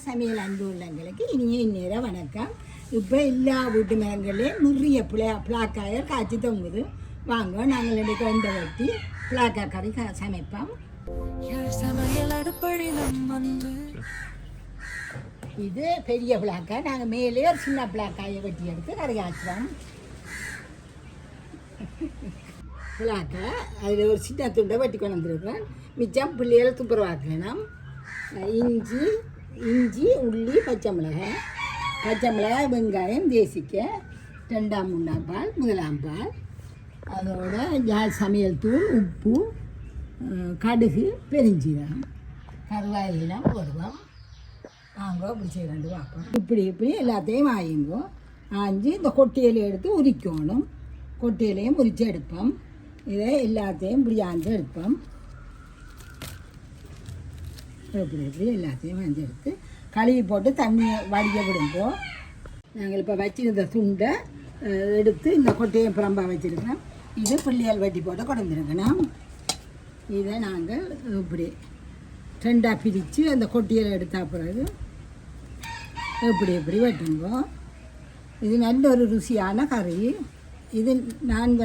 சமையல் அன்பு உள்ளங்களுக்கு இனிய இந்நேரம் வணக்கம். இப்போ எல்லா வீட்டு மரங்களையும் நிறைய பிளாக்காய காய்ச்சி தொங்குது. வாங்க நாங்கள் இன்றைக்கு கொண்ட வெட்டி பிளாக்கா கறி சமைப்போம். இது பெரிய பிளாக்கா. நாங்கள் மேலே ஒரு சின்ன பிளாக்காயை வெட்டி எடுத்து கறி காய்ச்சுவோம். பிளாக்கா அதில் ஒரு சின்ன துண்டை வெட்டி கொண்டு வந்துருக்கேன். மிச்சம் பிள்ளைகளை துப்புரவாக்கணும். இஞ்சி உள்ளி பச்சை மிளகாய் வெங்காயம் தேசிக்காய் 2ஆம் 3ஆம் பால் 1ஆம் பால், அதோட சமையல் தூள் உப்பு கடுகு பெருஞ்சீரகம் கருவாயிலாம் போடுவோம். வாங்க இப்படி செய்யலாண்டு பார்ப்போம். இப்படி எல்லாத்தையும் ஆயுங்கோ. ஆஞ்சி இந்த கொட்டையில எடுத்து உரிக்கணும். கொட்டையிலையும் உரித்து எடுப்போம். இதை எல்லாத்தையும் இப்படி ஆஞ்சு எடுப்போம். இப்படி எல்லாத்தையும் வாங்கி எடுத்து கழுவி போட்டு தண்ணியை வடிய விடும்போம். நாங்கள் இப்போ வச்சுருந்த துண்டை எடுத்து இந்த கொட்டையை புறம்பாக வச்சுருக்கோம். இது பிள்ளையால் வெட்டி போட்டு கொண்டுருக்கணும். இதை நாங்கள் இப்படி 2ஆக பிரித்து அந்த கொட்டையில் எடுத்த பிறகு இப்படி வெட்டுங்கோ. இது நல்ல ஒரு ருசியான கறி. இது நான்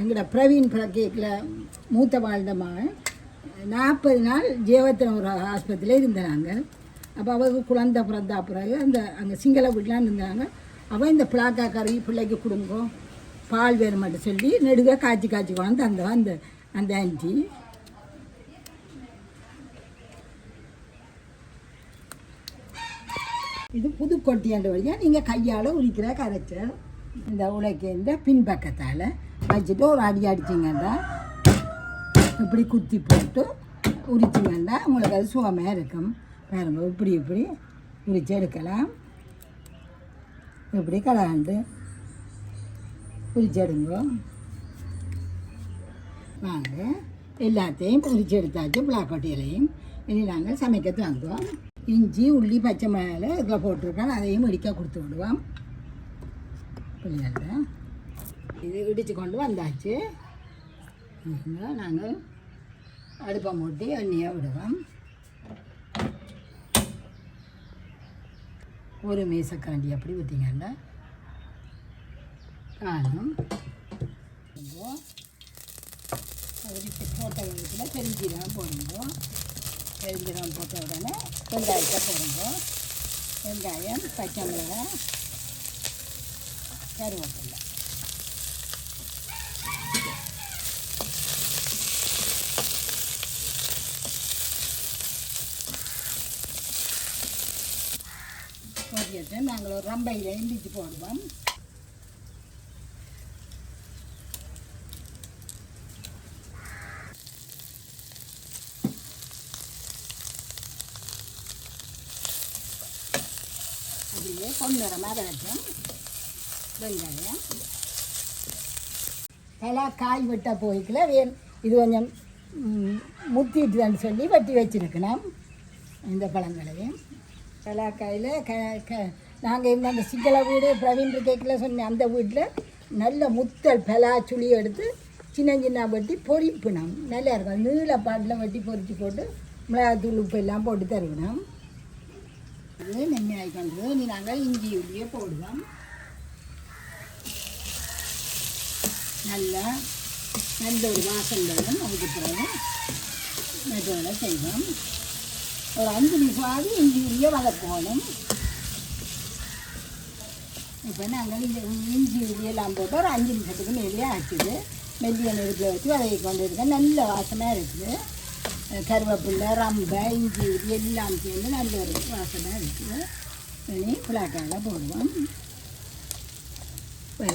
எங்களோட பிரவீன் கேக்கில் மூத்த வாழ்ந்தமாக 40 நாள் ஜீவத்தின ஒரு ஆஸ்பத்திரியில் இருந்தாங்க. அப்போ அவருக்கு குழந்தை பிறந்தா பிறகு அங்கே சிங்கள வீட்டிலாம் இருந்தாங்க. அவள் இந்த பிளாக்கா கறி பிள்ளைக்கு கொடுங்கோ பால் வேறு மட்டும் சொல்லி நெடுக காய்ச்சி கொண்டு தந்தவன் அந்த ஆன்ட்டி. இது புது கொட்டியாண்ட வழியாக நீங்கள் கையால் உரிக்கிற கரைச்சல் இந்த உலக்கைந்த பின்பக்கத்தால் வச்சுட்டு ஒரு அடி அடிச்சிங்கன்னா இப்படி குத்தி போட்டு உரிச்சிங்கன்னா உங்களுக்கு அது சுகமாக இருக்கும். பாருங்க இப்படி உரிச்சு எடுக்கலாம். இப்படி கலந்து உரிச்சு எடுங்க. வாங்க எல்லாத்தையும் உரிச்சு எடுத்தாச்சு. பிளாக்கொட்டியிலையும் இனி நாங்கள் சமைக்க தங்குவோம். இஞ்சி உள்ளி பச்சை மிளகாய் இதில் போட்டிருக்கோம். அதையும் இடிக்க கொடுத்து விடுவோம். பிள்ளைகள இது இடித்து கொண்டு வந்தாச்சு. நாங்கள் அடுப்பை மூட்டி எண்ணெயை விடுவோம். ஒரு மேசக்கரண்டி அப்படி ஊற்றிங்கன்னா காணும். உரித்து போட்ட விதத்தில் பெருஞ்சீரகம் போடுங்க. பெருஞ்சீரகம் போட்ட உடனே வெங்காயத்தை போடுங்க. வெங்காயம் பச்சை மிளகாய் கருவேப்பிலை போட்டு நாங்கள் ஒரு ரம்பையில் இண்டிச்சு போடுவோம். அப்படியே பொன்னிறமாக வரைக்கும் வெங்காயம் எல்லாம் காய் வெட்ட போய்க்கல இது கொஞ்சம் முத்திட்டுதான்னு சொல்லி வெட்டி வச்சுருக்கணும். இந்த பழங்களையும் பலாக்காயில் நாங்கள் இருந்த அந்த சிங்கள வீடு பிரவீன் கேக்கில் சொன்னேன். அந்த வீட்டில் நல்ல முத்தல் பலா சுளி எடுத்து சின்ன வெட்டி பொரிப்பினோம். நல்லா இருக்கும். நீள பாட்டில் வெட்டி பொரித்து போட்டு மிளகாத்தூள் உப்பு எல்லாம் போட்டு தருவினோம். இது நெம்மையாகி கொண்டு நீ நாங்கள் இஞ்சி உள்ளியே போடுவோம். நல்ல ஒரு வாசல் வரும். அதுக்கு பிறகு மெதுவாக செய்வோம். ஒரு 5 நிமிஷமாவது இஞ்சி உள்ளியே வதக்கணும். இப்போ நாங்கள் இந்த இஞ்சி உள்ளியெல்லாம் போட்டு ஒரு 5 நிமிஷத்துக்கு மேலேயே ஆச்சுது. மெல்லிய நெருப்பில் வச்சு வதக்கி கொண்டு இருக்கேன். நல்ல வாசமாக இருக்குது. கருவேப்பிலை ரம்பை இஞ்சி உள்ளி எல்லாம் சேர்ந்து நல்ல ஒரு வாசமாக இருக்குது. இனி பிளாக்காவில் போடுவோம்.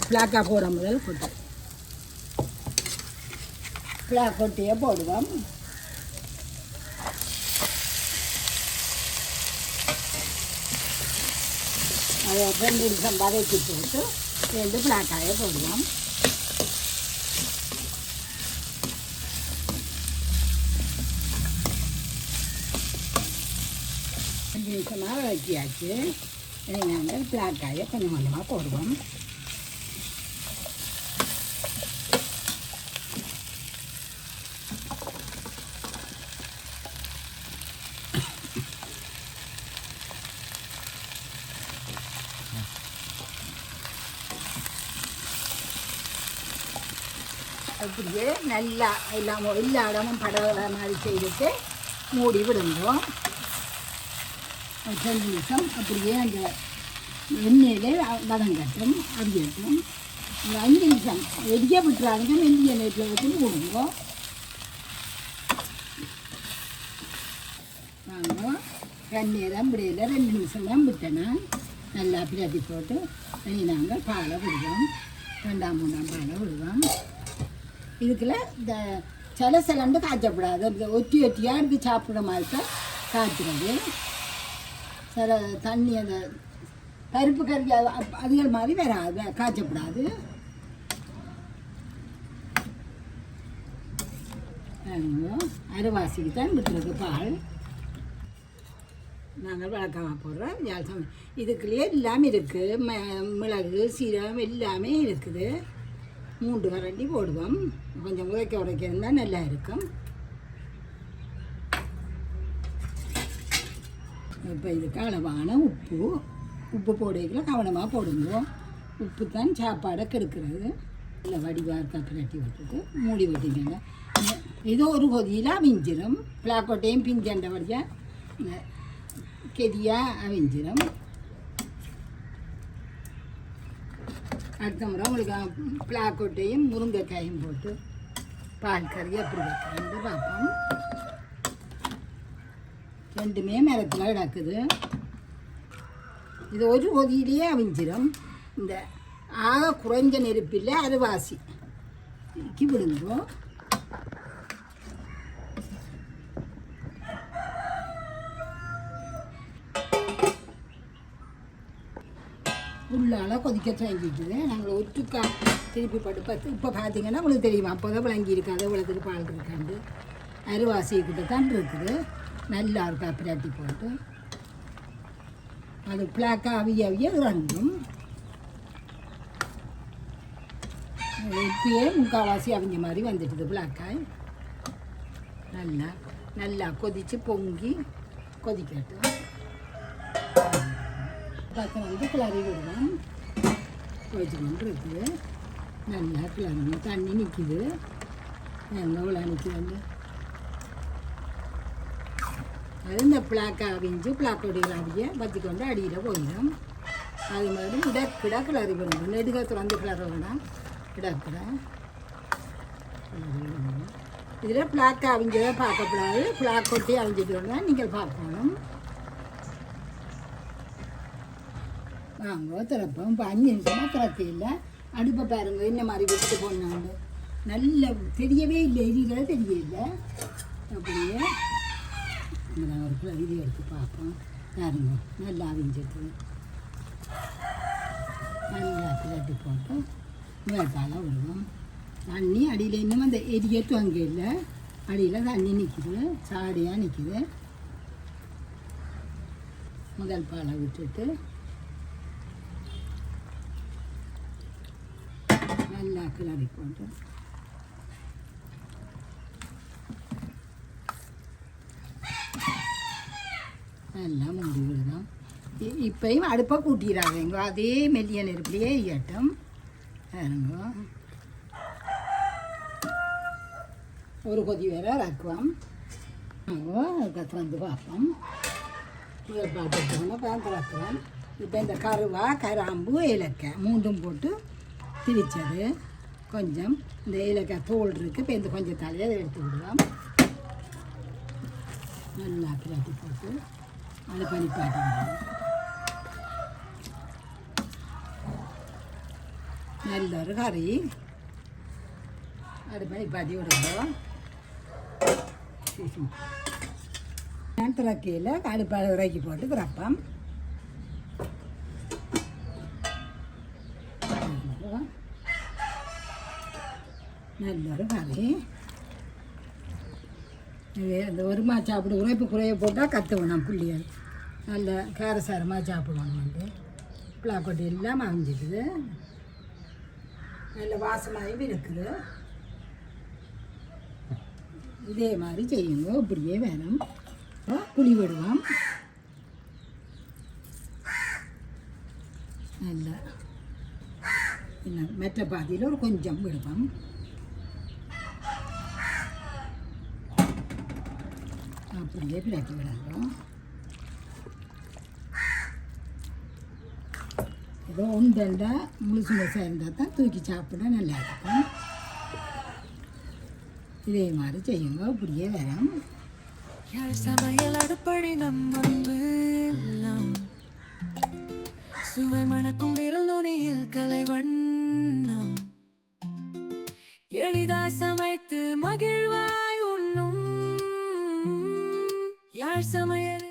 பிளாக்கா போட முதல் கொட்டு பிளாக் கொட்டியே போடுவோம். அதை 2 நிமிஷம் வதக்கி போட்டு 2 பிளாக்காயை போடுவோம். நிமிஷமாக வதக்கியாச்சு. இனி நாங்கள் பிளாக்காயை கொஞ்சம் கொஞ்சமாக போடுவோம். அப்படியே நல்லா எல்லாம் எல்லா இடமும் படகுற மாதிரி செய்துட்டு மூடி விடுங்கோ. 2 நிமிஷம் அப்படியே அந்த எண்ணெயிலே வதங்கட்டும், அவியட்டும். ஒரு 5 நிமிஷம் எரிய விட்டுறாங்க, மெல்லிய நேரத்தில் வச்சு மூடுங்கோ. வாங்க வெந்நீரம் விடையில் 2 நிமிஷம் தான் விட்டேன்னா நல்லா பிரட்டி போட்டு இனி நாங்கள் பாலை விடுவோம். 2ஆம் 3ஆம் பாலை விடுவோம். இதுக்குள்ள இந்த சிலண்டு காய்ச்சப்படாது, ஒட்டி ஒட்டியாக எடுத்து சாப்பிட்ற மாதிரி தான் காய்ச்சிறது. சில தண்ணி அந்த பருப்பு கறி அதுகள் மாதிரி வராது, காய்ச்சப்படாது. அரைவாசிக்கு தான் விட்டுருக்கு பால். நாங்கள் வழக்கமாக போடுறோம் ஜால் சமையல். இதுக்குள்ளேயே எல்லாமே இருக்குது, மிளகு சீரகம் எல்லாமே இருக்குது. 3 கரண்டி போடுவோம். கொஞ்சம் உடைக்க இருந்தால் நல்லா இருக்கும். இப்போ இதுக்கு அளவான உப்பு போடுறதுக்குள்ள கவனமாக போடுங்க. உப்பு தான் சாப்பாடை கெடுக்கிறது. இல்லை வடிவாக இருக்கா பிரட்டி விட்டுட்டு மூடி விட்டீங்க. இது ஒரு கொதியில் அவிஞ்சிடும். பிளாக்கொட்டையும் பிஞ்சண்ட வழியாக கெதியாக அவிஞ்சிடும். அடுத்த முறை உங்களுக்கு பிளாக்கொட்டையும் முருங்கைக்காயும் போட்டு பால் கறி எப்படி வைக்கிறான்னு பார்ப்போம். 2மே மரத்தில் கிடக்குது. இது ஒரு கொதியிலேயே அவிஞ்சிடும். இந்த ஆக குறைஞ்ச நெருப்பில் அரைவாசிக்கு விடுங்கோ. உள்ளால் கொதிக்க தொடங்கிட்டுது. நாங்கள் ஒட்டுக்கா திருப்பி பட்டு இப்போ பார்த்தீங்கன்னா உங்களுக்கு தெரியுமா, அப்போ தான் விளங்கி இருக்காது இவ்வளோத்துக்கு பால் இருக்காண்டு. அரைவாசிக்கிட்ட தான் இருக்குது. நல்லா இருக்கா பிரட்டி போட்டு அது பிளாக்காக அவிய இறங்கும். இப்பயே 3/4 அவிஞ்ச மாதிரி வந்துட்டுது பிளாக்காய். நல்லா கொதித்து பொங்கி கொதிக்கட்டும். பக்கம் கிளறி விடுவோம். கொதிச்சுக்கொண்டு இருக்குது. நல்லா கிளறணும். தண்ணி நிற்கிது. எவ்வளோ நிற்கிது. அது இந்த பிளாக்காக அவிஞ்சு பிளாக்கோடைய அவிய வச்சுக்கொண்டு அடியில் போயிடும். அது மாதிரி இடக்கிட கிளறி விடணும். நெடுக திறந்து கிளற வேணாம், இடக்கிட கிளறி விடணும். இதில் பிளாக்காக அவிஞ்சதை பார்க்கக்கூடாது, பிளாக் கொட்டி அவிஞ்சிட்டு நீங்கள் பார்க்கணும். வாங்க திறப்போம். இப்போ 5 நிமிஷமாக திறக்க இல்லை. அடுப்பை பாருங்க இந்த மாதிரி விட்டு போனாங்க. நல்ல தெரியவே இல்லை, எரியில தெரியல. அப்படியே நம்ம ஒரு கிளறி எடுத்து பார்ப்போம். பாருங்க நல்லா அவிஞ்சிட்டு நல்லா கிளட்டி போட்டு மேற்கால விடுவோம். தண்ணி அடியில் இன்னும் அந்த எரிய துவங்க இல்லை. அடியில் தண்ணி நிற்கிது, சாடியாக நிற்கிது. முதல் பாலை விட்டுட்டு நல்லா கிளறி போட்டு நல்லா மூடி விடுதோம். இப்போயும் அடுப்பை கூட்டிடாதீங்க, அதே மெல்லிய நெருப்புலையே எரியட்டும். பாருங்க ஒரு கொதி வேற இறக்குவோம். அதுக்கு வந்து பார்ப்போம். முதல் பார்த்துட்டோம்னா பேங்க் இறக்குவோம். இப்போ இந்த கருவா கராம்பு ஏலக்காய் 3ம் போட்டு திரிச்சது. கொஞ்சம் இந்த ஏலக்காய் தோல் இருக்குது. இப்போ இந்த கொஞ்சம் தலையை அதை எடுத்து விடுவோம். நல்லா கிளட்டி போட்டு அது பனிப்பாட்டி நல்ல ஒரு கறி அது பனிப்பாட்டி விடுவோம். நான் திறக்கையில் அடுப்பால் இறக்கி போட்டு திறப்போம். நல்ல ஒரு கறி. அந்த ஒருமா சாப்பிடு உரைப்பு குறைய போட்டால் கற்றுவேன் புள்ளிகள். நல்ல காரசாரமாக சாப்பிடுவாங்க. வந்து பிளாக்கொட்டி எல்லாம் அமைஞ்சிக்குது. நல்ல வாசமாகவும் இருக்குது. இதே மாதிரி செய்யுங்க. இப்படியே வேணும். புளி விடுவோம். நல்லா என்ன மெட்ட பாதியில் ஒரு கொஞ்சம் விடுவோம். அப்படியே பிரட்டி விடாங்க. ஏதோ ஒன்றா முழுசு முழுசாக இருந்தால் தான் தூக்கி சாப்பிட நல்லா இருக்கும். இதே மாதிரி செய்யுங்க, இப்படியே வரும். சமையல் அடுப்படி நம்ம சுவை மணக்கும் விரல் நுனியில் கலை வண்ணம் எளிதாய் சமைத்து மகிழ்வாய் உண்ணும் யாழ் சமையல்.